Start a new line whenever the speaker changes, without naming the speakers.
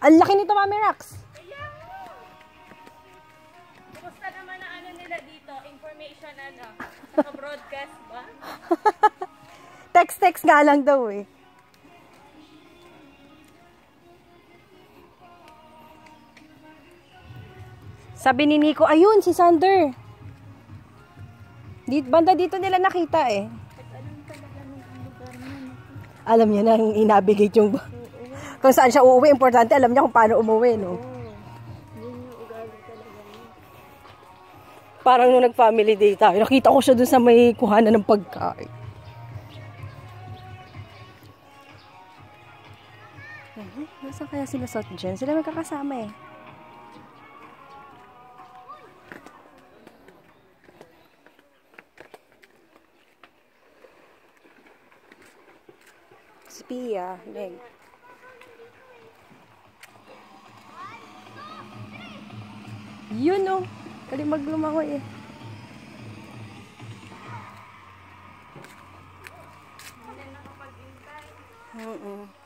Ang laki nito, Mami Rax.
Kumusta naman ang ano nila dito? Information ano? Naka-broadcast ba?
Text nga lang daw eh. Sabi ni Nico, ayun si Sander. Banda dito nila nakita eh. Alam niya na i-navigate yung kung saan siya uuwi. Importante alam niya kung paano umuwi, no? Parang nung nag-family day tayo, nakita ko siya dun sa may kuhanan ng pagkain. Nasaan kaya sila sa Jen? Sila magkakasama eh. Si Pia, Meg. Yun oh. Kali maglumangoy eh. Oo.